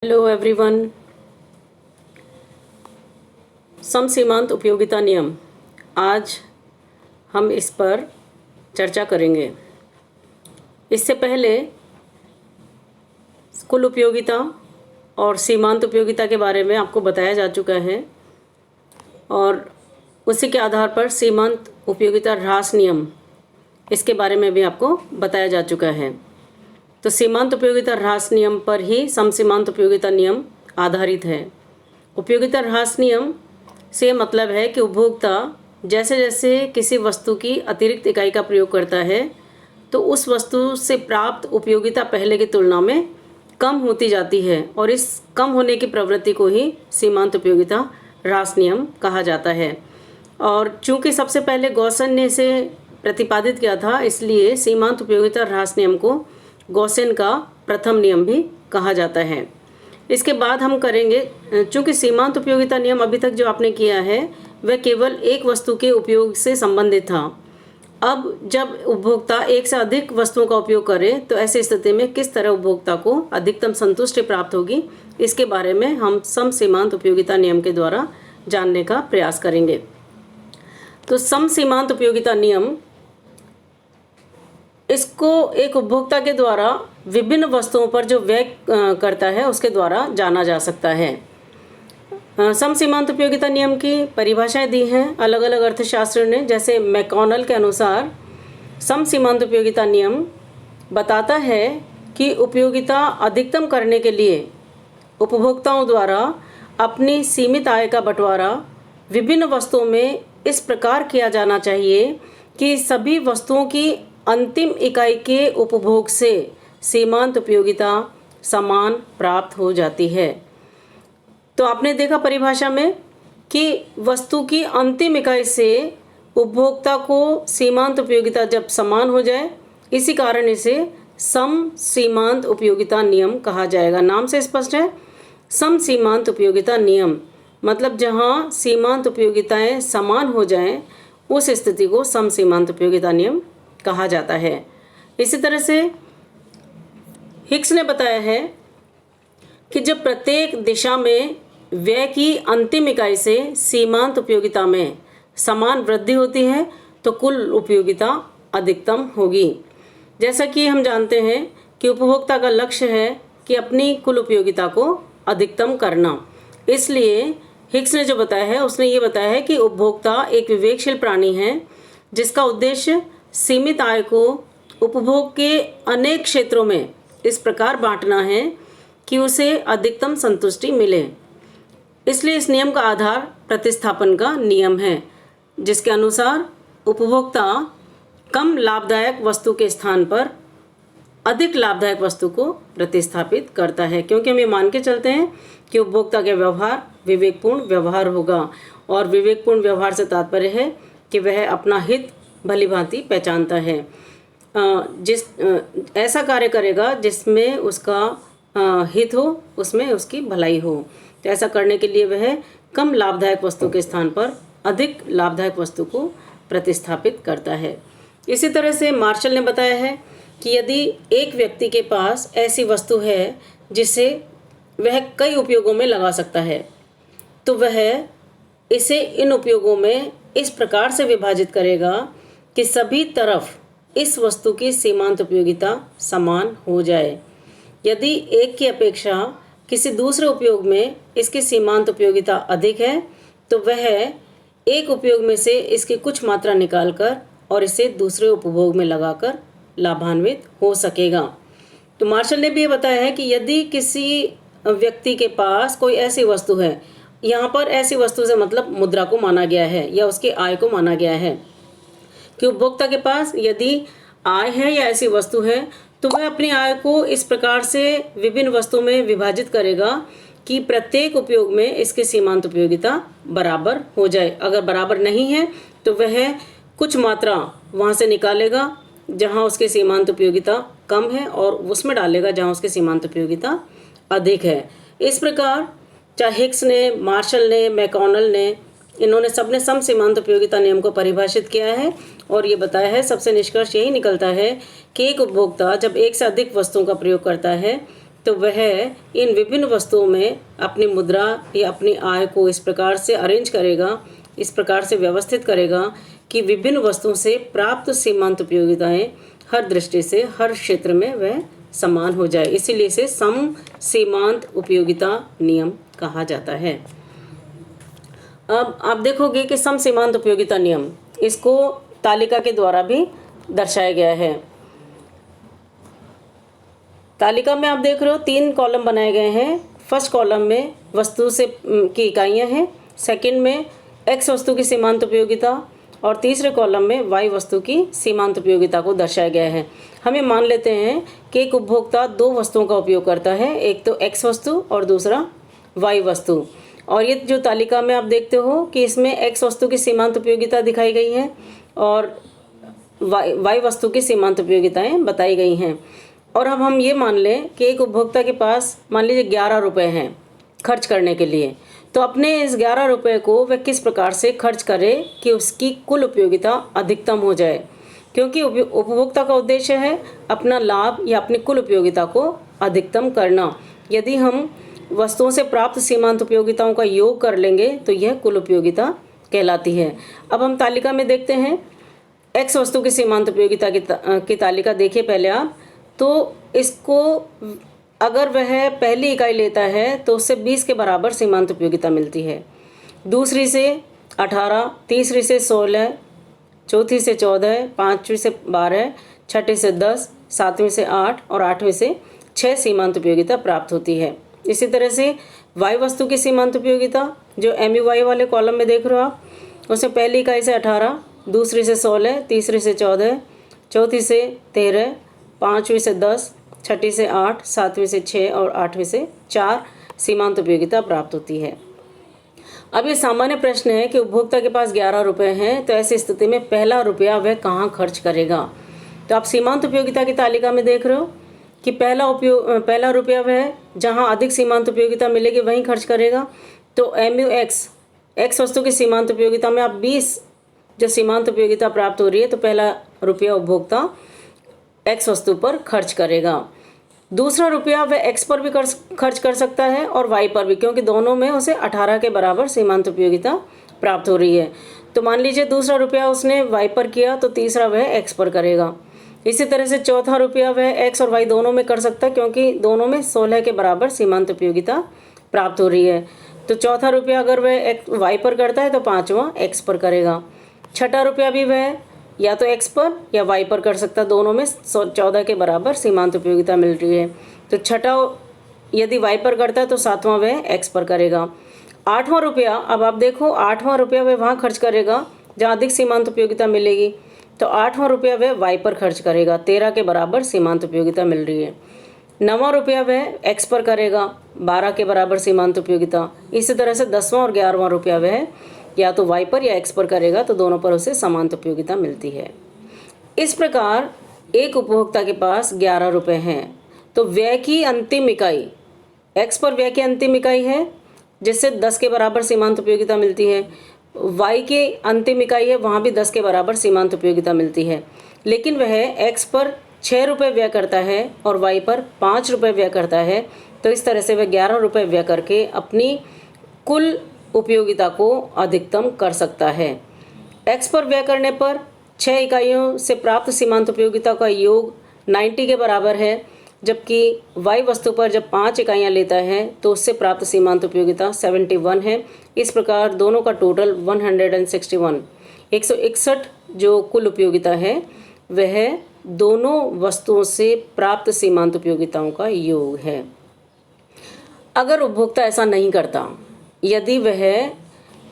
Hello everyone. समसीमांत उपयोगिता नियम, आज हम इस पर चर्चा करेंगे। इससे पहले कुल उपयोगिता और सीमांत उपयोगिता के बारे में आपको बताया जा चुका है और उसी के आधार पर सीमांत उपयोगिता ह्रास नियम, इसके बारे में भी आपको बताया जा चुका है। तो सीमांत उपयोगिता ह्रास नियम पर ही समसीमांत उपयोगिता नियम आधारित है। उपयोगिता ह्रास नियम से मतलब है कि उपभोक्ता जैसे जैसे किसी वस्तु की अतिरिक्त इकाई का प्रयोग करता है तो उस वस्तु से प्राप्त उपयोगिता पहले की तुलना में कम होती जाती है और इस कम होने की प्रवृत्ति को ही सीमांत उपयोगिता ह्रास नियम कहा जाता है। और चूंकि सबसे पहले गॉसन ने इसे प्रतिपादित किया था, इसलिए सीमांत उपयोगिता ह्रास नियम को गॉसेन का प्रथम नियम भी कहा जाता है। इसके बाद हम करेंगे, चूंकि सीमांत उपयोगिता नियम अभी तक जो आपने किया है वह केवल एक वस्तु के उपयोग से संबंधित था। अब जब उपभोक्ता एक से अधिक वस्तुओं का उपयोग करे तो ऐसी स्थिति में किस तरह उपभोक्ता को अधिकतम संतुष्टि प्राप्त होगी, इसके बारे में हम समसीमांत उपयोगिता नियम के द्वारा जानने का प्रयास करेंगे। तो समसीमांत उपयोगिता नियम, इसको एक उपभोक्ता के द्वारा विभिन्न वस्तुओं पर जो व्यय करता है उसके द्वारा जाना जा सकता है। समसीमांत उपयोगिता नियम की परिभाषाएं दी हैं अलग अलग अर्थशास्त्र ने। जैसे मैकॉनल के अनुसार समसीमांत उपयोगिता नियम बताता है कि उपयोगिता अधिकतम करने के लिए उपभोक्ताओं द्वारा अपनी सीमित आय का बंटवारा विभिन्न वस्तुओं में इस प्रकार किया जाना चाहिए कि सभी वस्तुओं की अंतिम इकाई के उपभोग से सीमांत उपयोगिता समान प्राप्त हो जाती है। तो आपने देखा परिभाषा में कि वस्तु की अंतिम इकाई से उपभोक्ता को सीमांत उपयोगिता जब समान हो जाए, इसी कारण इसे समसीमांत उपयोगिता नियम कहा जाएगा। नाम से स्पष्ट है, समसीमांत उपयोगिता नियम मतलब जहां सीमांत उपयोगिताएं समान हो जाएं, उस स्थिति को समसीमांत उपयोगिता नियम कहा जाता है। इसी तरह से हिक्स ने बताया है कि जब प्रत्येक दिशा में व्यय की अंतिम इकाई से सीमांत उपयोगिता में समान वृद्धि होती है तो कुल उपयोगिता अधिकतम होगी। जैसा कि हम जानते हैं कि उपभोक्ता का लक्ष्य है कि अपनी कुल उपयोगिता को अधिकतम करना, इसलिए हिक्स ने जो बताया है उसने ये बताया है कि उपभोक्ता एक विवेकशील प्राणी है जिसका उद्देश्य सीमित आय को उपभोग के अनेक क्षेत्रों में इस प्रकार बांटना है कि उसे अधिकतम संतुष्टि मिले। इसलिए इस नियम का आधार प्रतिस्थापन का नियम है, जिसके अनुसार उपभोक्ता कम लाभदायक वस्तु के स्थान पर अधिक लाभदायक वस्तु को प्रतिस्थापित करता है, क्योंकि हम ये मान के चलते हैं कि उपभोक्ता का व्यवहार विवेकपूर्ण व्यवहार होगा। और विवेकपूर्ण व्यवहार से तात्पर्य है कि वह अपना हित भली भांति पहचानता है, ऐसा कार्य करेगा जिसमें उसका हित हो, उसमें उसकी भलाई हो। तो ऐसा करने के लिए वह कम लाभदायक वस्तु के स्थान पर अधिक लाभदायक वस्तु को प्रतिस्थापित करता है। इसी तरह से मार्शल ने बताया है कि यदि एक व्यक्ति के पास ऐसी वस्तु है जिसे वह कई उपयोगों में लगा सकता है तो वह इसे इन उपयोगों में इस प्रकार से विभाजित करेगा कि सभी तरफ इस वस्तु की सीमांत उपयोगिता समान हो जाए। यदि एक की अपेक्षा किसी दूसरे उपयोग में इसकी सीमांत उपयोगिता अधिक है तो वह एक उपयोग में से इसकी कुछ मात्रा निकालकर और इसे दूसरे उपभोग में लगाकर लाभान्वित हो सकेगा। तो मार्शल ने भी ये बताया है कि यदि किसी व्यक्ति के पास कोई ऐसी वस्तु है, यहाँ पर ऐसी वस्तु से मतलब मुद्रा को माना गया है या उसकी आय को माना गया है कि उपभोक्ता के पास यदि आय है या ऐसी वस्तु है तो वह अपनी आय को इस प्रकार से विभिन्न वस्तुओं में विभाजित करेगा कि प्रत्येक उपयोग में इसकी सीमांत उपयोगिता बराबर हो जाए। अगर बराबर नहीं है तो वह कुछ मात्रा वहाँ से निकालेगा जहाँ उसकी सीमांत उपयोगिता कम है और उसमें डालेगा जहाँ उसकी सीमांत उपयोगिता अधिक है। इस प्रकार चाहे हिक्स ने, मार्शल ने, मैकॉनल ने, इन्होंने सबने समसीमांत उपयोगिता नियम को परिभाषित किया है और ये बताया है, सबसे निष्कर्ष यही निकलता है कि एक उपभोक्ता जब एक से अधिक वस्तुओं का प्रयोग करता है तो वह इन विभिन्न वस्तुओं में अपनी मुद्रा या अपनी आय को इस प्रकार से अरेंज करेगा, इस प्रकार से व्यवस्थित करेगा कि विभिन्न वस्तुओं से प्राप्त सीमांत उपयोगिताएं हर दृष्टि से हर क्षेत्र में वह समान हो जाए। इसीलिए इसे सम सीमांत उपयोगिता नियम कहा जाता है। अब आप देखोगे कि सम सीमांत उपयोगिता नियम, इसको तालिका के द्वारा भी दर्शाया गया है। तालिका में आप देख रहे हो 3 कॉलम बनाए गए हैं। फर्स्ट कॉलम में वस्तु से की इकाइयाँ हैं, सेकंड में एक्स वस्तु की सीमांत उपयोगिता और तीसरे कॉलम में वाई वस्तु की सीमांत उपयोगिता को दर्शाया गया है। हमें मान लेते हैं कि एक उपभोक्ता 2 वस्तुओं का उपयोग करता है, एक तो एक्स वस्तु और दूसरा वाई वस्तु। और ये जो तालिका में आप देखते हो कि इसमें एक्स वस्तु की सीमांत उपयोगिता दिखाई गई है और वाई वस्तु की सीमांत उपयोगिताएं बताई गई हैं। और अब हम ये मान लें कि एक उपभोक्ता के पास मान लीजिए 11 रुपये हैं खर्च करने के लिए, तो अपने इस 11 रुपये को वह किस प्रकार से खर्च करे कि उसकी कुल उपयोगिता अधिकतम हो जाए, क्योंकि उपभोक्ता का उद्देश्य है अपना लाभ या अपनी कुल उपयोगिता को अधिकतम करना। यदि हम वस्तुओं से प्राप्त सीमांत उपयोगिताओं का योग कर लेंगे तो यह कुल उपयोगिता कहलाती है। अब हम तालिका में देखते हैं एक्स वस्तु की सीमांत उपयोगिता की तालिका देखिए पहले आप। तो इसको अगर वह पहली इकाई लेता है तो उससे 20 के बराबर सीमांत उपयोगिता मिलती है, दूसरी से 18, तीसरी से 16, चौथी से 14, पाँचवीं से 12, छठी से 10, सातवीं से 8 और आठवीं से 6 सीमांत उपयोगिता प्राप्त होती है। इसी तरह से वाई वस्तु की सीमांत उपयोगिता जो MUY वाले कॉलम में देख रहे हो आप, उसमें पहली इकाई से 18, दूसरी से 16, तीसरी से 14, चौथी से 13, पाँचवीं से 10, छठी से 8, सातवीं से 6 और आठवीं से 4 सीमांत उपयोगिता प्राप्त होती है। अब ये सामान्य प्रश्न है कि उपभोक्ता के पास 11 रुपये हैं, तो ऐसी स्थिति में पहला रुपया वह कहाँ खर्च करेगा। तो आप सीमांत उपयोगिता की तालिका में देख रहे हो कि पहला रुपया वह जहाँ अधिक सीमांत उपयोगिता मिलेगी वहीं खर्च करेगा। तो MUX एक्स वस्तु की सीमांत उपयोगिता में आप 20 जो सीमांत उपयोगिता प्राप्त हो रही है, तो पहला रुपया उपभोक्ता एक्स वस्तु पर खर्च करेगा। दूसरा रुपया वह एक्स पर भी खर्च कर सकता है और वाई पर भी, क्योंकि दोनों में उसे 18 के बराबर सीमांत उपयोगिता प्राप्त हो रही है। तो मान लीजिए दूसरा रुपया उसने वाई पर किया तो तीसरा वह एक्स पर करेगा। इसी तरह से चौथा रुपया वह एक्स और वाई दोनों में कर सकता है, क्योंकि दोनों में 16 के बराबर सीमांत उपयोगिता प्राप्त हो रही है। तो चौथा रुपया अगर वह वाई पर करता है तो पाँचवां एक्स पर करेगा। छठा रुपया भी वह या तो एक्स पर या वाई पर कर सकता है, दोनों में 14 के बराबर सीमांत उपयोगिता मिल रही है। तो छठा यदि वाई पर करता है तो सातवां वह एक्स पर करेगा। आठवां रुपया, अब आप देखो आठवां रुपया वह वहाँ खर्च करेगा जहाँ अधिक सीमांत उपयोगिता मिलेगी, तो आठवां रुपया वह वाई पर खर्च करेगा, 13 के बराबर सीमांत उपयोगिता मिल रही है। नवां रुपया वह एक्स पर करेगा, 12 के बराबर सीमांत उपयोगिता। इसी तरह से 10वां और 11वां रुपया वह या तो वाई पर या एक्स पर करेगा, तो दोनों पर उसे समांत उपयोगिता मिलती है। इस प्रकार एक उपभोक्ता के पास 11 रुपये हैं, तो व्यय की अंतिम इकाई एक्स पर व्यय की अंतिम इकाई है जिससे 10 के बराबर सीमांत उपयोगिता मिलती है। वाई की अंतिम इकाई है, वहाँ भी 10 के बराबर सीमांत उपयोगिता मिलती है। लेकिन वह एक्स पर 6 रुपये व्यय करता है और वाई पर 5 रुपये व्यय करता है, तो इस तरह से वह 11 रुपये व्यय करके अपनी कुल उपयोगिता को अधिकतम कर सकता है। एक्स पर व्यय करने पर 6 इकाइयों से प्राप्त सीमांत उपयोगिता का योग 90 के बराबर है, जबकि वाई वस्तु पर जब 5 इकाइयाँ लेता है तो उससे प्राप्त सीमांत उपयोगिता 71 है। इस प्रकार दोनों का टोटल 161 161 जो कुल उपयोगिता है वह दोनों वस्तुओं से प्राप्त सीमांत उपयोगिताओं का योग है। अगर उपभोक्ता ऐसा नहीं करता, यदि वह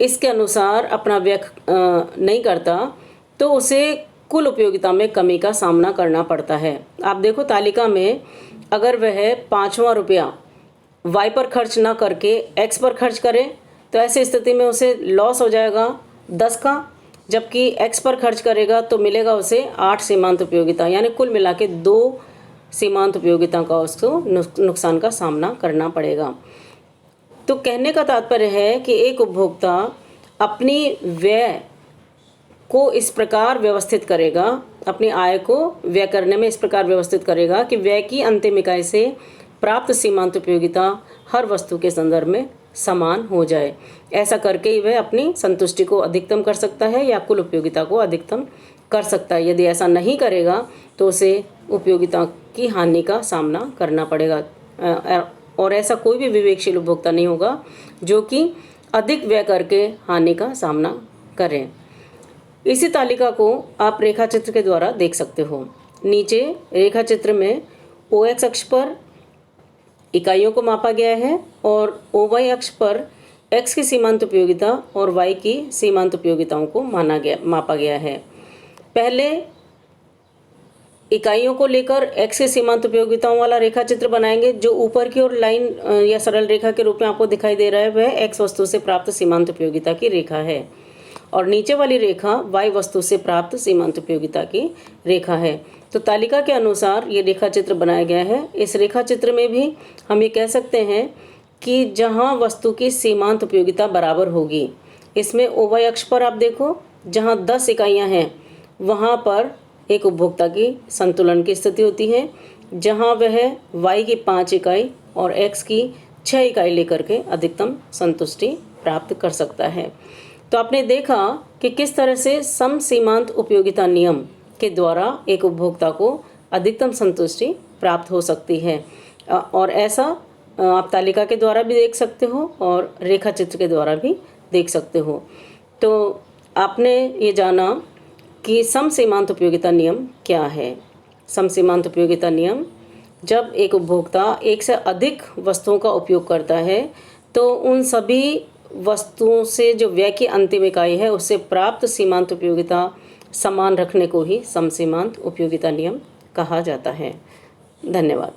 इसके अनुसार अपना व्यय नहीं करता, तो उसे कुल उपयोगिता में कमी का सामना करना पड़ता है। आप देखो तालिका में अगर वह 5वां रुपया वाई पर खर्च ना करके एक्स पर खर्च करे तो ऐसी स्थिति में उसे लॉस हो जाएगा 10 का, जबकि एक्स पर खर्च करेगा तो मिलेगा उसे 8 सीमांत उपयोगिता, यानी कुल मिला के 2 सीमांत उपयोगिता का उसको नुकसान का सामना करना पड़ेगा। तो कहने का तात्पर्य है कि एक उपभोक्ता अपनी व्यय को इस प्रकार व्यवस्थित करेगा, अपनी आय को व्यय करने में इस प्रकार व्यवस्थित करेगा कि व्यय की अंतिम इकाई से प्राप्त सीमांत उपयोगिता हर वस्तु के संदर्भ में समान हो जाए। ऐसा करके ही वह अपनी संतुष्टि को अधिकतम कर सकता है या कुल उपयोगिता को अधिकतम कर सकता है। यदि ऐसा नहीं करेगा तो उसे उपयोगिता की हानि का सामना करना पड़ेगा और ऐसा कोई भी विवेकशील उपभोक्ता नहीं होगा जो कि अधिक व्यय करके हानि का सामना करें। इसी तालिका को आप रेखा चित्र के द्वारा देख सकते हो। नीचे रेखा चित्र में OX अक्ष पर इकाइयों को मापा गया है और OY अक्ष पर X की सीमांत उपयोगिता और Y की सीमांत उपयोगिताओं को मापा गया है। पहले इकाइयों को लेकर X की सीमांत उपयोगिताओं वाला रेखा चित्र बनाएंगे। जो ऊपर की ओर लाइन या सरल रेखा के रूप में आपको दिखाई दे रहा है वह X वस्तु से प्राप्त सीमांत उपयोगिता की रेखा है और नीचे वाली रेखा Y वस्तु से प्राप्त सीमांत उपयोगिता की रेखा है। तो तालिका के अनुसार ये रेखा चित्र बनाया गया है। इस रेखा चित्र में भी हम ये कह सकते हैं कि जहाँ वस्तु की सीमांत उपयोगिता बराबर होगी, इसमें OY अक्ष पर आप देखो जहाँ 10 इकाइयाँ हैं वहाँ पर एक उपभोक्ता की संतुलन की स्थिति होती है, जहाँ वह Y की 5 इकाई और X की 6 इकाई लेकर के अधिकतम संतुष्टि प्राप्त कर सकता है। तो आपने देखा कि किस तरह से सम सीमांत उपयोगिता नियम के द्वारा एक उपभोक्ता को अधिकतम संतुष्टि प्राप्त हो सकती है और ऐसा आप तालिका के द्वारा भी देख सकते हो और रेखा चित्र के द्वारा भी देख सकते हो। तो आपने ये जाना कि सम सीमांत उपयोगिता नियम क्या है। सम सीमांत उपयोगिता नियम, जब एक उपभोक्ता एक से अधिक वस्तुओं का उपयोग करता है तो उन सभी वस्तुओं से जो व्यय की अंतिम इकाई है उससे प्राप्त सीमांत उपयोगिता समान रखने को ही सम सीमांत उपयोगिता नियम कहा जाता है। धन्यवाद।